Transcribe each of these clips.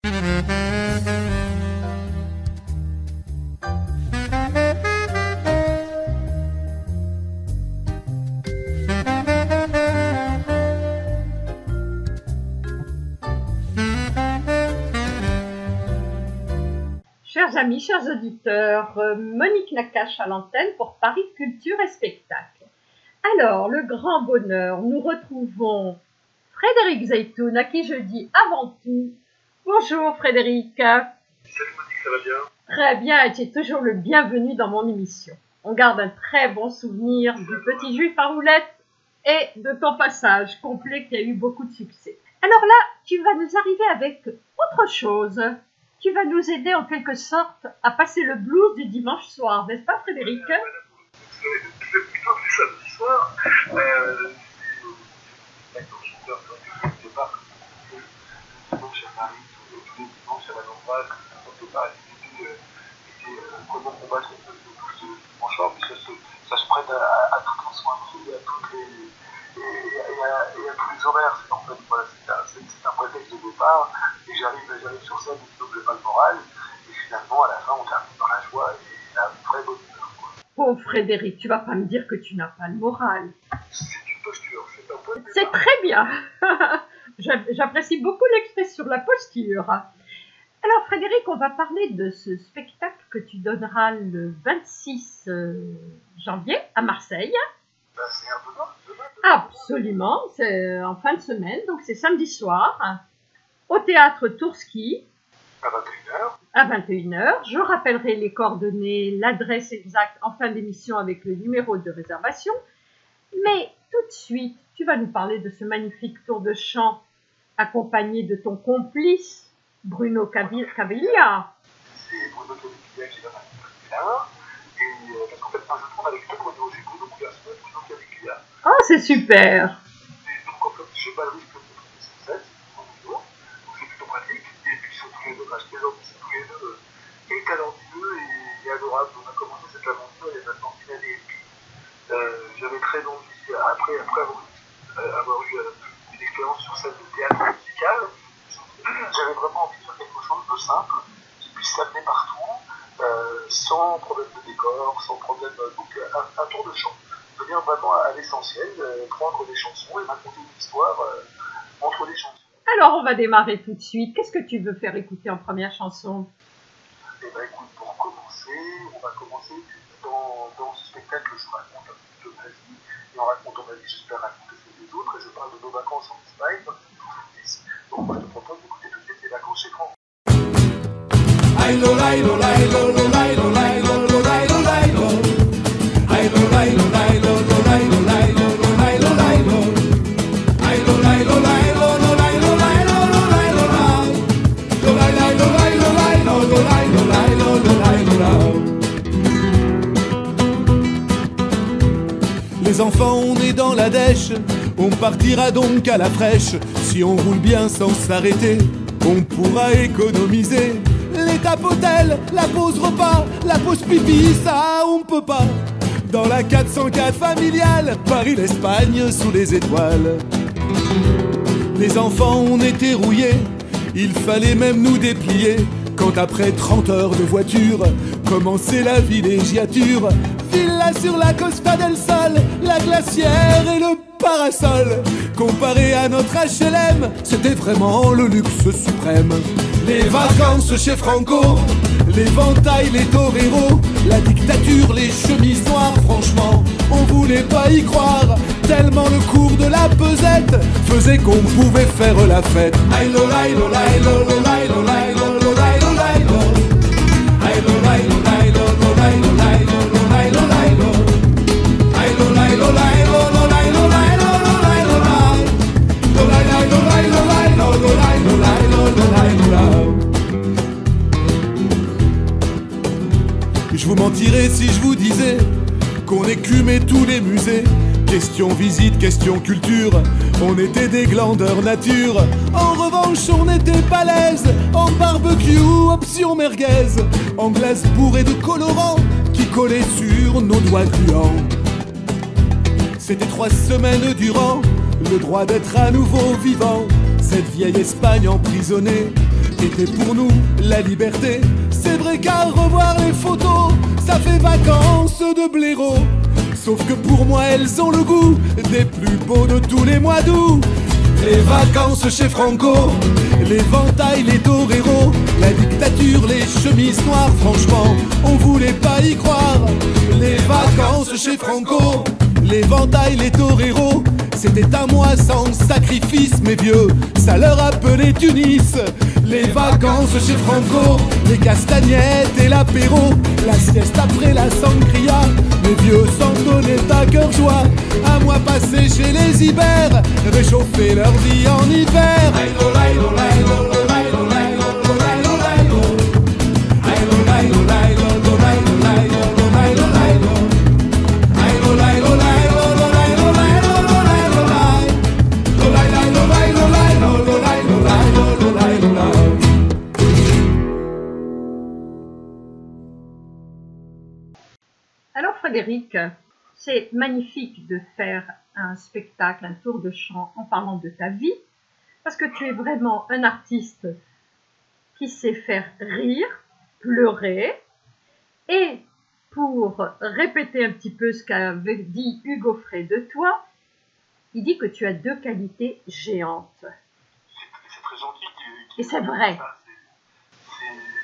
Chers amis, chers auditeurs, Monique Nakache à l'antenne pour Paris Culture et Spectacle. Alors, le grand bonheur, nous retrouvons Frédéric Zeytoun, à qui je dis avant tout bonjour Frédéric. Salut Monique, ça va bien? Très bien, et tu es toujours le bienvenu dans mon émission. On garde un très bon souvenir du Petit Juif à roulettes et de ton passage complet qui a eu beaucoup de succès. Alors là, tu vas nous arriver avec autre chose. Tu vas nous aider en quelque sorte à passer le blues du dimanche soir, n'est-ce pas Frédéric? C'est plutôt du samedi soir. D'accord, je peur que je départ dimanche à Paris, tous les dimanches à la Normale, quand on part comment combattre le blues du dimanche soir, mais ça se prête à toutes les soirées et à tous les horaires. En fait, voilà, c'est un prétexte de départ, et j'arrive sur scène, donc j'ai pas le moral, et finalement, à la fin, on termine dans la joie et la vraie bonne humeur. Pauvre Frédéric, tu vas pas me dire que tu n'as pas le moral. C'est une posture, c'est un point de C'est très bien. J'apprécie beaucoup l'expression, la posture. Alors Frédéric, on va parler de ce spectacle que tu donneras le 26 janvier à Marseille. C'est un peu demain. Absolument, c'est en fin de semaine, donc c'est samedi soir, au théâtre Tourski. À 21h. À 21h. Je rappellerai les coordonnées, l'adresse exacte en fin d'émission avec le numéro de réservation. Mais tout de suite, tu vas nous parler de ce magnifique tour de chant accompagné de ton complice, Bruno Caviglia. C'est Bruno Caviglia qui va m'accompagner là. Et parce qu'en fait, moi je tourne avec deux Bruno. J'ai Bruno Couverson et Bruno Caviglia. Oh, c'est super! Et donc en fait, je n'ai pas le risque de trouver sur scène, c'est mon Bruno. Donc c'est plutôt pratique. Et puis ils sont tous les deux, je plaisante, ils sont tous les deux et talentueux et adorables. On a commencé cette aventure il y a maintenant une année et demie. J'avais très envie, après avoir eu une expérience sur scène de théâtre musical, j'avais vraiment envie de faire quelque chose de simple, qui puisse s'amener partout, sans problème de décor, sans problème. Donc un tour de chant. Venir vraiment à l'essentiel, prendre des chansons et raconter une histoire entre les chansons. Alors on va démarrer tout de suite. Qu'est-ce que tu veux faire écouter en première chanson? Eh bien écoute, pour commencer, on va commencer dans ce spectacle, je raconte un petit peu ma vie, et en racontant ma vie, j'espère raconter celle des autres, et je parle de nos vacances en Espagne, dans les années 70. Donc moi je te propose d'écouter tout de suite les vacances chez Franck. Les enfants, on est dans la dèche, on partira donc à la fraîche. Si on roule bien sans s'arrêter, on pourra économiser. L'étape hôtel, la pause repas, la pause pipi, ça on peut pas. Dans la 404 familiale, Paris-l'Espagne sous les étoiles. Les enfants, on était rouillés, il fallait même nous déplier. Quand après 30 heures de voiture, commençait la villégiature. Villa sur la Costa del Sol, la glacière et le parasol. Comparé à notre HLM, c'était vraiment le luxe suprême. Les vacances chez Franco, l'éventail, les toreros, la dictature, les chemises noires, franchement, on voulait pas y croire. Tellement le cours de la pesette faisait qu'on pouvait faire la fête. Je vous mentirais si je vous disais qu'on écumait tous les musées. Question visite, question culture, on était des glandeurs nature. En revanche, on était balèze en barbecue, option merguez, en glace bourrée de colorants qui collaient sur nos doigts gluants. C'était 3 semaines durant, le droit d'être à nouveau vivant. Cette vieille Espagne emprisonnée était pour nous la liberté. C'est vrai qu'à revoir les photos, ça fait vacances de blaireau. Sauf que pour moi elles ont le goût des plus beaux de tous les mois d'août. Les vacances chez Franco, l'éventail, les toreros, la dictature, les chemises noires, franchement, on voulait pas y croire. Les vacances chez Franco, l'éventail, les toreros, c'était un mois sans sacrifice, mes vieux, ça leur appelait Tunis. Les vacances chez Franco, les castagnettes et l'apéro, la sieste après la sangria, mes vieux s'en donnaient à cœur joie. Un mois passé chez les Ibères, réchauffer leur vie en hiver. Alors Frédéric, c'est magnifique de faire un spectacle, un tour de chant en parlant de ta vie, parce que tu es vraiment un artiste qui sait faire rire, pleurer, et pour répéter un petit peu ce qu'avait dit Hugo Frey de toi, il dit que tu as 2 qualités géantes. C'est très gentil. Et c'est vrai.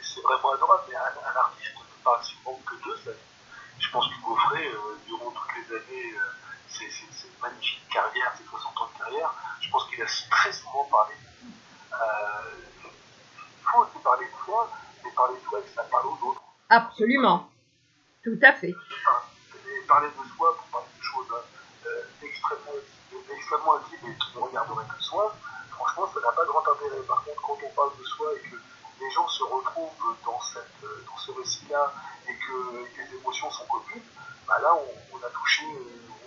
C'est vraiment adorable, mais un artiste ne peut pas souvent que 2, ça. Je pense qu'Hugo Frey, durant toutes les années, cette magnifique carrière, ces 60 ans de carrière, je pense qu'il a très souvent parlé. Il faut aussi parler de soi, mais parler de soi et que ça parle aux autres. Absolument, tout à fait. Et parler de soi pour parler de choses extrêmement intimes et qui ne regarderaient que soi, franchement, ça n'a pas grand intérêt. Par contre, quand on parle de soi et que les gens se retrouvent dans ce récit-là et que les émotions sont communes, bah là on a touché,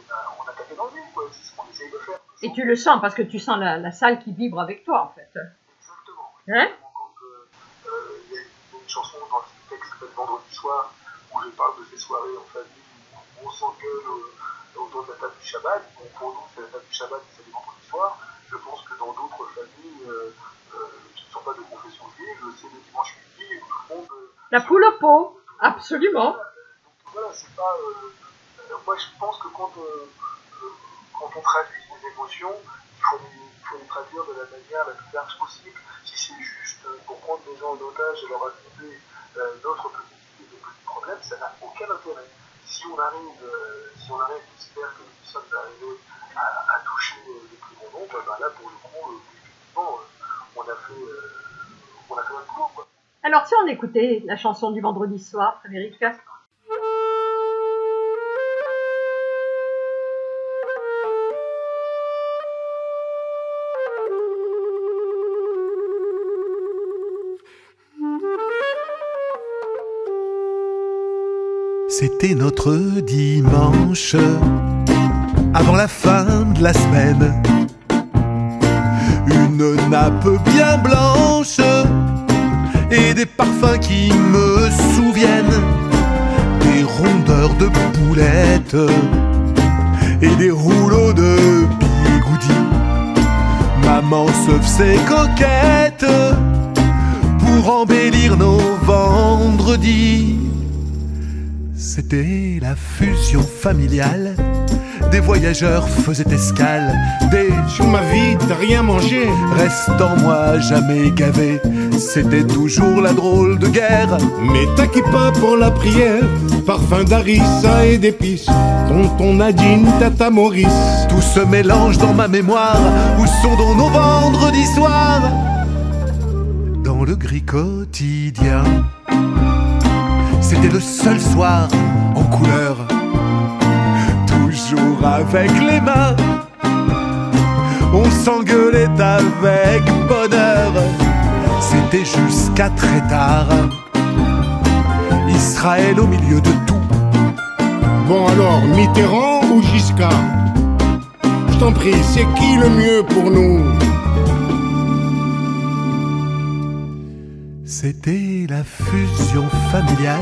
on a tapé dans le nez, quoi. C'est ce qu'on essaye de faire. Et tu le sens parce que tu sens la salle qui vibre avec toi en fait. Exactement. Hein? Quand il y a une chanson dans le texte qui s'appelle Vendredi soir, où je parle de ces soirées en famille où on s'engueule autour de la table du Shabbat. Donc pour nous c'est la table du Shabbat et c'est le vendredi soir. Je pense que dans d'autres familles qui ne sont pas de confession juive, c'est le dimanche midi où tout le monde... La poule au pot, absolument. Donc voilà, c'est pas... moi je pense que quand on traduit des émotions, il faut les traduire de la manière la plus large possible. Si c'est juste pour prendre les gens en otage et leur raconter notre petite vie et nos petits problèmes, ça n'a aucun intérêt. Si on arrive, j'espère que nous sommes arrivés à toucher les plus grands nombres, ben là pour le coup, effectivement, on a fait un boulot, quoi. Alors si on écoutait la chanson du vendredi soir, Frédéric. C'était notre dimanche, avant la fin de la semaine. Une nappe bien blanche et des parfums qui me souviennent des rondeurs de boulettes et des rouleaux de bigoudis. Maman se faisait coquette pour embellir nos vendredis. C'était la fusion familiale. Des voyageurs faisaient escale. Sur ma vie, t'as rien mangé. Restant moi jamais gavé. C'était toujours la drôle de guerre. Mais t'inquiète pas pour la prière. Parfum d'harissa et d'épices. Tonton Nadine, tata Maurice. Tout se mélange dans ma mémoire. Où sont donc nos vendredis soirs? Dans le gris quotidien. C'était le seul soir en couleur. Toujours avec les mains, on s'engueulait avec bonheur. C'était jusqu'à très tard. Israël au milieu de tout. Bon alors, Mitterrand ou Giscard? Je t'en prie, c'est qui le mieux pour nous? C'était la fusion familiale.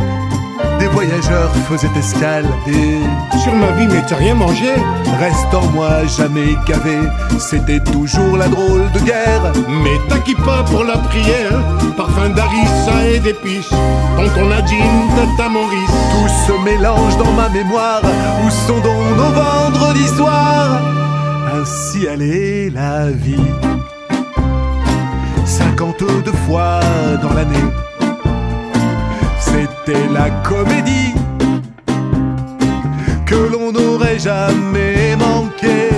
Des voyageurs faisaient escale et Sur ma vie, mais t'as rien mangé. reste en moi jamais gavé. C'était toujours la drôle de guerre. Mais t'inquiète pas pour la prière. Parfum d'harissa et d'épices. Tonton Nadine, Tata Maurice. Tout se mélange dans ma mémoire. Où sont donc nos vendredis soirs? Ainsi allait la vie. 52 fois dans l'année. C'était la comédie que l'on n'aurait jamais manqué.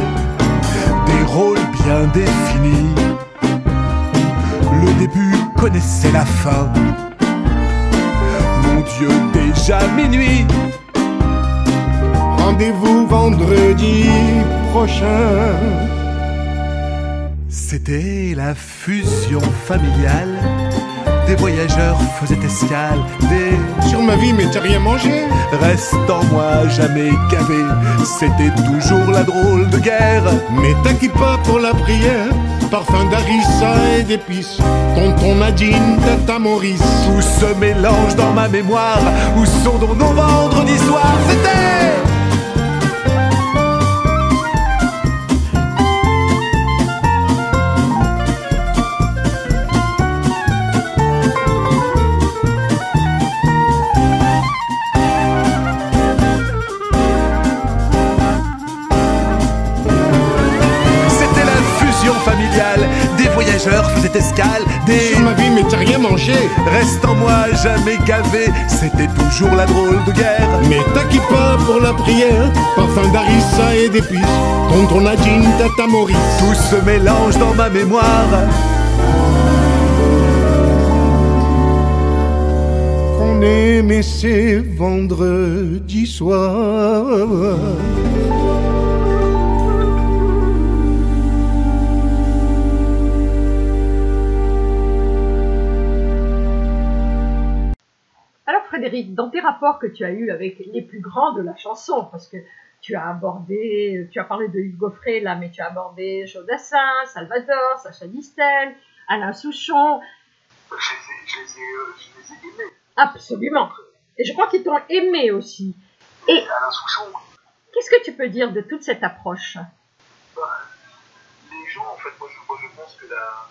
Des rôles bien définis. Le début connaissait la fin. Mon Dieu, déjà minuit. Rendez-vous vendredi prochain. C'était la fusion familiale. Des voyageurs faisaient escale. Sur ma vie, mais t'as rien mangé. Reste en moi jamais gavé. C'était toujours la drôle de guerre. Mais t'inquiète pas pour la prière. Parfum d'harissa et d'épices. Tonton Nadine, Tata Maurice. Tout se mélange dans ma mémoire. Où sont donc nos vendredis soirs? C'était la fusion familiale. Des voyageurs faisaient escale. Sur ma vie, mais t'as rien mangé. Reste en moi jamais gavé. C'était toujours la drôle de guerre. Mais t'inquiète pas pour la prière. Parfum d'harissa et d'épices. Tonton Nadine, Tata Maurice. Tout se mélange dans ma mémoire. Qu'on aimait ces vendredis soirs. Alors Frédéric, dans tes rapports que tu as eus avec les plus grands de la chanson, parce que tu as parlé de Hugues Gaufret là, mais tu as abordé Jodassin, Salvador, Sacha Distel, Alain Souchon. Je les ai aimés. Absolument. Et je crois qu'ils t'ont aimé aussi. Et Alain Souchon, qu'est-ce que tu peux dire de toute cette approche? les gens, en fait, moi je pense que la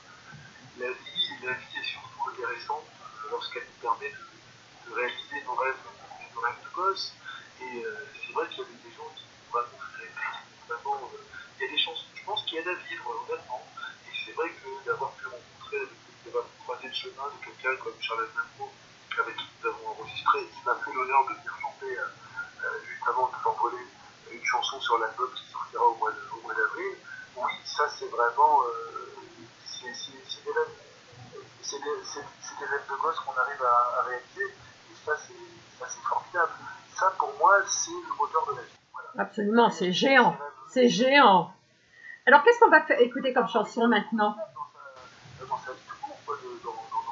vie est surtout intéressante lorsqu'elle nous permet de réaliser nos rêves de gosse. Et c'est vrai qu'il y avait des gens qui vraiment il y a des chansons, je pense, qui aident à vivre, honnêtement. Et c'est vrai que d'avoir pu rencontrer, d'avoir croisé le chemin de quelqu'un comme Charles Aznavour, avec qui nous avons enregistré, et qui m'a fait l'honneur de venir chanter juste avant de s'envoler une chanson sur l'album qui sortira au mois d'avril. Oui, ça c'est vraiment c'est des rêves de gosse qu'on arrive à réaliser, et ça c'est formidable. Ça pour moi c'est le moteur de la vie. Voilà. Absolument, c'est géant. C'est géant. Alors qu'est-ce qu'on va écouter comme chanson maintenant? Dans sa vie tout court, dans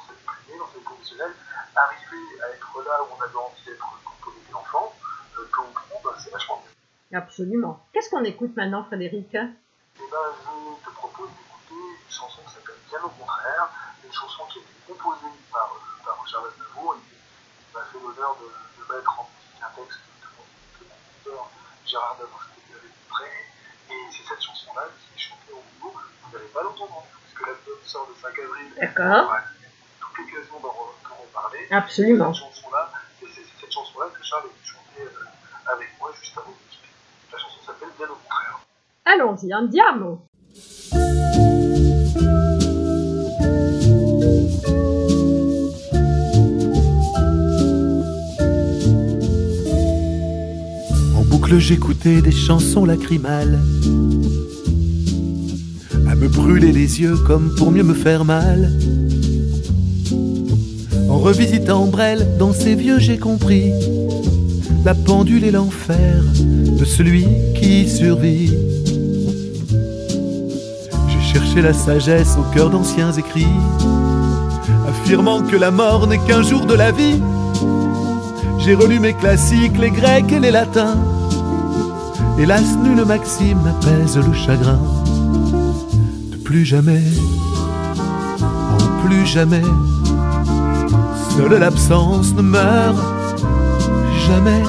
sa vie privée, dans sa vie professionnelle, arriver à être là où on avait envie d'être quand on était enfant, quand on trouve, c'est vachement bien. Absolument. Qu'est-ce qu'on écoute maintenant, Frédéric? Et je te propose d'écouter une chanson qui s'appelle Bien au contraire, une chanson qui a été composée par Charles Aznavour et qui m'a fait l'honneur de mettre en musique un texte de mon compositeur Gérard Dabrowski qui avait prêt. Et c'est cette chanson-là qui est chantée en boucle. Vous n'allez pas l'entendre, puisque l'album sort le 5 avril. D'accord. On aura toute l'occasion d'en parler. Absolument. C'est cette chanson-là que Charles a chanté avec moi juste avant de quitter. La chanson s'appelle Bien au contraire. Allons-y, andiamo. En boucle j'écoutais des chansons lacrymales, à me brûler les yeux comme pour mieux me faire mal. En revisitant Brel dans ses vieux j'ai compris la pendule et l'enfer de celui qui survit. J'ai cherché la sagesse au cœur d'anciens écrits, affirmant que la mort n'est qu'un jour de la vie. J'ai relu mes classiques, les grecs et les latins. Hélas, nulle maxime n'apaise le chagrin. De plus jamais, en plus jamais, Seule l'absence ne meurt jamais.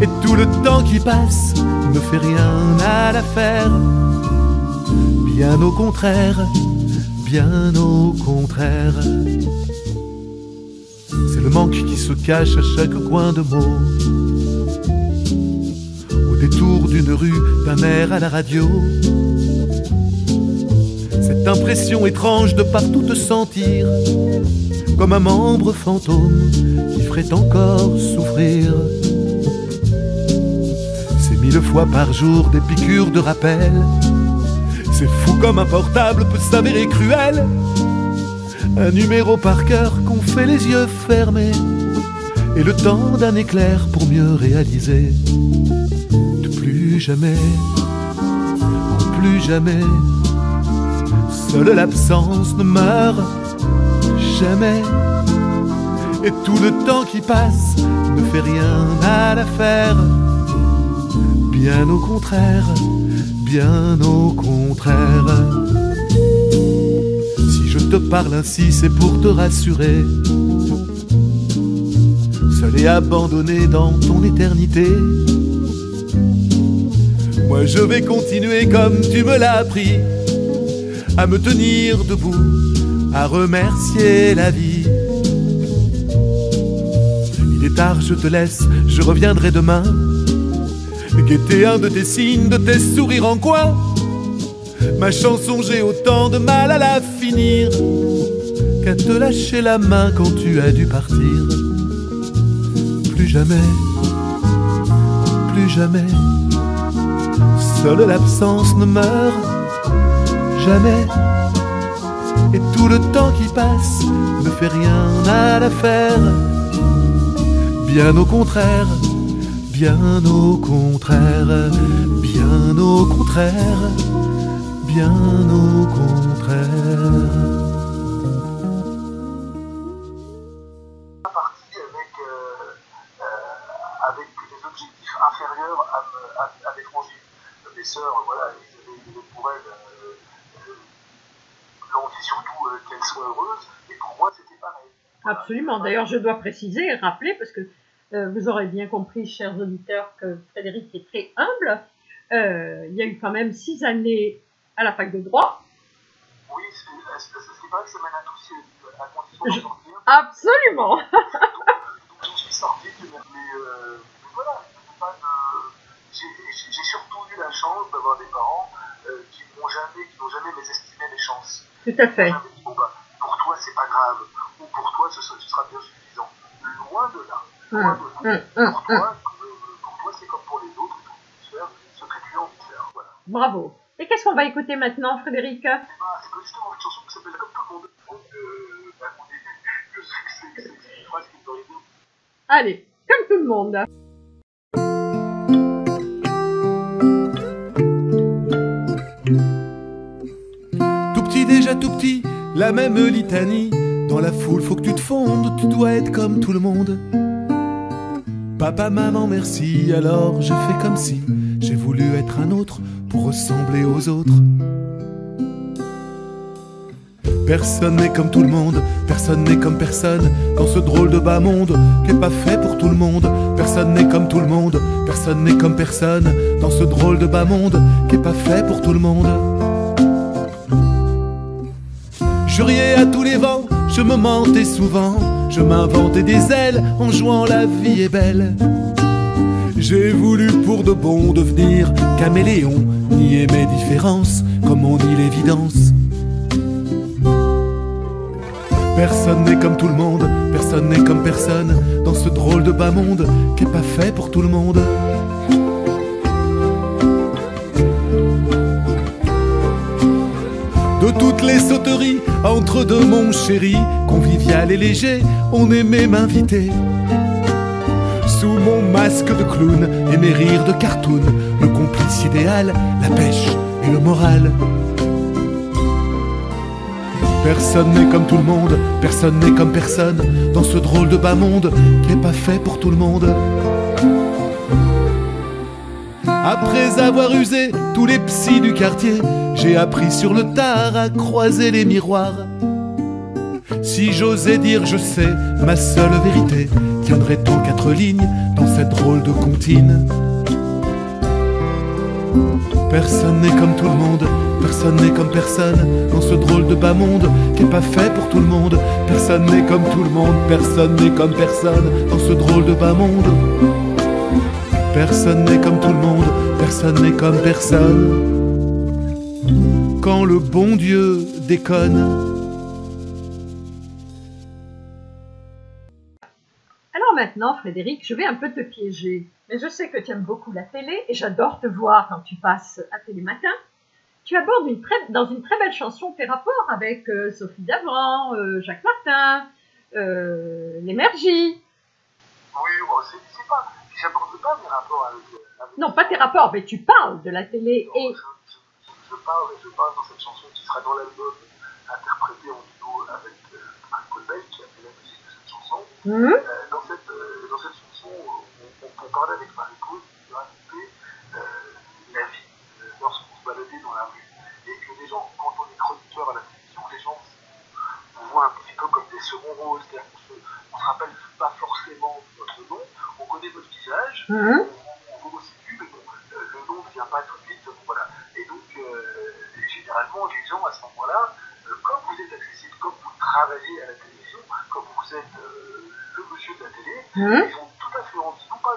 Et tout le temps qui passe ne fait rien à l'affaire. Bien au contraire, bien au contraire. C'est le manque qui se cache à chaque coin de mot. Au détour d'une rue, d'un air à la radio. Cette impression étrange de partout te sentir comme un membre fantôme qui ferait encore souffrir. C'est 1000 fois par jour des piqûres de rappel. C'est fou comme un portable peut s'avérer cruel. Un numéro par cœur qu'on fait les yeux fermés. Et le temps d'un éclair pour mieux réaliser. De plus jamais, en plus jamais. Seule l'absence ne meurt jamais. Et tout le temps qui passe ne fait rien à l'affaire. Bien au contraire, bien au contraire. Si je te parle ainsi, c'est pour te rassurer. Seul et abandonné dans ton éternité, moi je vais continuer comme tu me l'as appris, à me tenir debout, à remercier la vie. Il est tard, je te laisse, je reviendrai demain. Guetter un de tes signes, de tes sourires en coin. Ma chanson, j'ai autant de mal à la finir qu'à te lâcher la main quand tu as dû partir. Plus jamais, plus jamais. Seule l'absence ne meurt jamais. Et tout le temps qui passe ne fait rien à l'affaire. Bien au contraire, bien au contraire, bien au contraire, bien au contraire. Partie avec des objectifs inférieurs à mes frangines. Mes sœurs, voilà, ils avaient pour elles l'envie surtout qu'elles soient heureuses, et pour moi c'était pareil. Absolument. D'ailleurs, je dois préciser et rappeler, parce que vous aurez bien compris, chers auditeurs, que Frédéric est très humble. Il y a eu quand même 6 années à la fac de droit. Oui, c'est vrai que ça mène à tout, c'est à condition de sortir. Absolument. Donc j'en suis sorti, mais voilà, j'ai surtout eu la chance d'avoir des parents qui n'ont jamais mésestimé mes chances. Tout à fait. Jamais dit, bon bah, pour toi c'est pas grave, ou pour toi ce sera bien suffisant. Loin de là. Pour toi, c'est comme pour les autres, il faut faire ce que tu as envie de faire. Voilà. Bravo. Et qu'est-ce qu'on va écouter maintenant, Frédéric? C'est justement une chanson qui s'appelle Comme tout le monde. Donc, on dit que c'est une phrase qui me donne bien. Allez, comme tout le monde. Tout petit, déjà tout petit, la même litanie. Dans la foule, faut que tu te fondes, tu dois être comme tout le monde. Papa, maman, merci, alors je fais comme si j'ai voulu être un autre pour ressembler aux autres. Personne n'est comme tout le monde, personne n'est comme personne dans ce drôle de bas monde qui est pas fait pour tout le monde. Personne n'est comme tout le monde, personne n'est comme personne dans ce drôle de bas monde qui est pas fait pour tout le monde. Je riais à tous les vents, je me mentais souvent, je m'inventais des ailes en jouant la vie est belle. J'ai voulu pour de bon devenir caméléon, nier mes différences comme on nie l'évidence. Personne n'est comme tout le monde, personne n'est comme personne dans ce drôle de bas monde qui est pas fait pour tout le monde. De toutes les sauteries entre deux mon chéri, convivial et léger, on aimait m'inviter. Sous mon masque de clown et mes rires de cartoon, le complice idéal, la pêche et le moral. Personne n'est comme tout le monde, personne n'est comme personne dans ce drôle de bas monde qui est pas fait pour tout le monde. Après avoir usé tous les psys du quartier, j'ai appris sur le tard à croiser les miroirs. Si j'osais dire je sais, ma seule vérité tiendrait en 4 lignes dans cette drôle de comptine. Personne n'est comme tout le monde, personne n'est comme personne dans ce drôle de bas monde qui est pas fait pour tout le monde. Personne n'est comme tout le monde, personne n'est comme personne dans ce drôle de bas monde. Personne n'est comme tout le monde, personne n'est comme personne. Quand le bon Dieu déconne. Alors maintenant, Frédéric, je vais un peu te piéger. Mais je sais que tu aimes beaucoup la télé et j'adore te voir quand tu passes à Télématin. Tu abordes dans une très belle chanson tes rapports avec Sophie Davant, Jacques Martin, l'Énergie. Oui, bon, c'est pas... J'aborde pas mes rapports avec... Non, pas tes rapports, mais tu parles de la télé non, et... Je parle dans cette chanson qui sera dans l'album interprétée en duo avec Marie-Paul Bell qui a fait la musique de cette chanson. Dans cette chanson, on parlait avec Marie-Paul de raconter la vie lorsqu'on se baladait dans la rue. Et que les gens, quand on est chroniqueur à la télévision, les gens on voit un petit peu comme des seconds rôles, c'est-à-dire qu'on ne se rappelle pas forcément votre nom, on connaît votre visage, on vous resitue, mais bon, le nom ne vient pas tout de suite, voilà. Et donc, généralement, les gens, à ce moment-là, comme vous êtes accessible, comme vous travaillez à la télévision, comme vous êtes le monsieur de la télé, ils ont tout à fait envie, non pas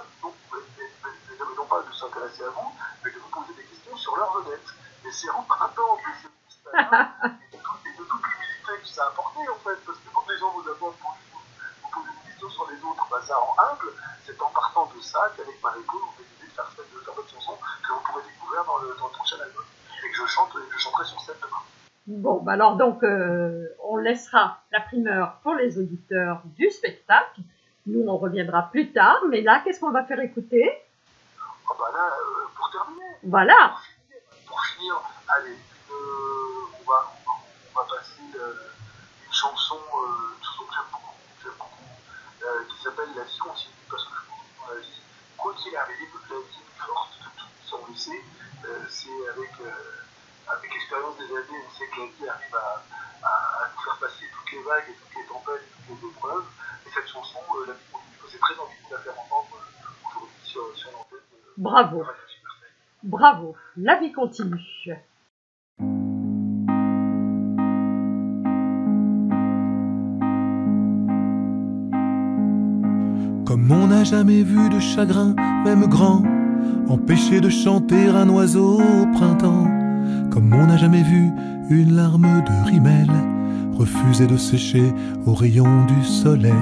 de s'intéresser à vous, mais de vous poser des questions sur leur vedette. Et c'est empruntant de ce constat-là et de toute l'humilité que ça a apporté, en fait, parce que quand les gens vous abordent pour vous poser des questions sur les autres, bah, ça rend humble. C'est en partant de ça qu'avec Marie-Paul, on décidé de faire votre chanson que vous pourrez découvrir dans le prochain album et que je chanterai sur scène demain. Bon, bah alors donc, on laissera la primeur pour les auditeurs du spectacle. Nous, on reviendra plus tard, mais là, qu'est-ce qu'on va faire écouter? Oh bah là, pour terminer. Voilà. Pour finir, allez, on va passer une chanson que j'aime beaucoup, qui s'appelle La vie continue, parce que je pense que dans la vie, quoi qu'il arrive, la vie est forte, ça on le sait, c'est avec l'expérience des années, on sait que la vie arrive à nous faire passer toutes les vagues et toutes les tempêtes et toutes les épreuves, et cette chanson, La vie continue, j'ai très envie de la faire entendre aujourd'hui sur l'antenne. Bravo. Bravo, la vie continue. Comme on n'a jamais vu de chagrin, même grand, empêcher de chanter un oiseau au printemps. Comme on n'a jamais vu une larme de rimel refuser de sécher aux rayons du soleil.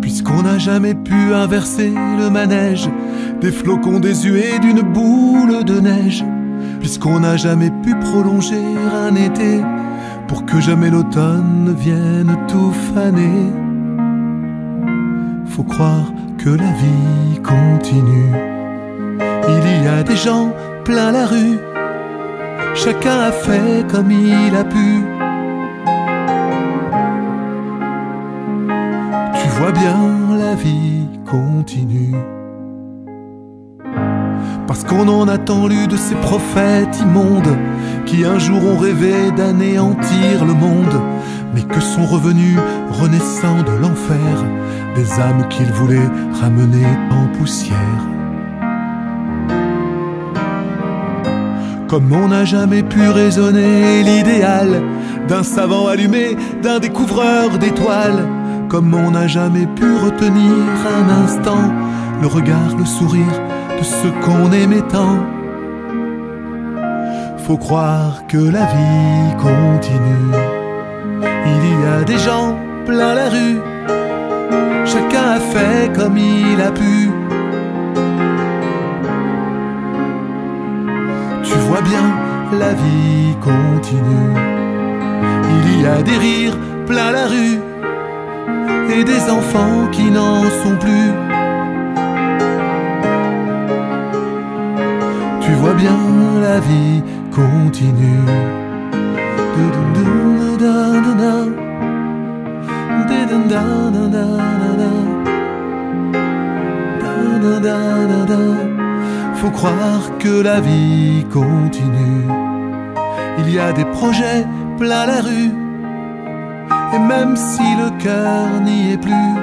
Puisqu'on n'a jamais pu inverser le manège des flocons désuets d'une boule de neige. Puisqu'on n'a jamais pu prolonger un été pour que jamais l'automne vienne tout faner. Faut croire que la vie continue. Il y a des gens plein la rue, chacun a fait comme il a pu. Tu vois bien, la vie continue. Parce qu'on en a tant lu de ces prophètes immondes qui un jour ont rêvé d'anéantir le monde, mais que sont revenus, renaissant de l'enfer, des âmes qu'ils voulaient ramener en poussière. Comme on n'a jamais pu raisonner l'idéal d'un savant allumé, d'un découvreur d'étoiles. Comme on n'a jamais pu retenir un instant le regard, le sourire de ceux qu'on aimait tant. Faut croire que la vie continue. Il y a des gens plein la rue, chacun a fait comme il a pu. Tu vois bien, la vie continue. Il y a des rires plein la rue et des enfants qui n'en sont plus. Tu vois bien, la vie continue. Faut croire que la vie continue. Il il y a des projets plein la rue, et même si le cœur n'y est plus,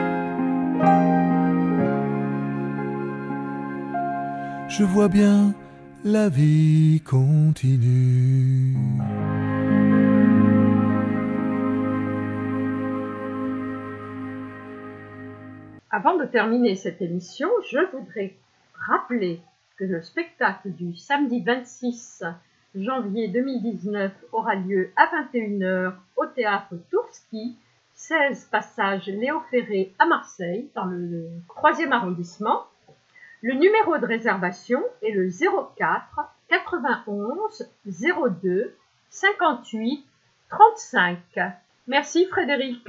je vois bien la vie continue. Avant de terminer cette émission, je voudrais rappeler que le spectacle du samedi 26 janvier 2019 aura lieu à 21h au théâtre Tourski, 16 passage Léo Ferré à Marseille, dans le 3e arrondissement. Le numéro de réservation est le 04 91 02 58 35. Merci Frédéric.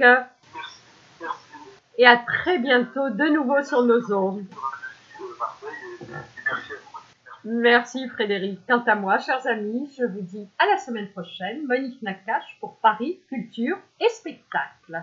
Et à très bientôt de nouveau sur nos ondes. Merci Frédéric. Quant à moi, chers amis, je vous dis à la semaine prochaine. Monique Nakache pour Paris, Culture et Spectacle.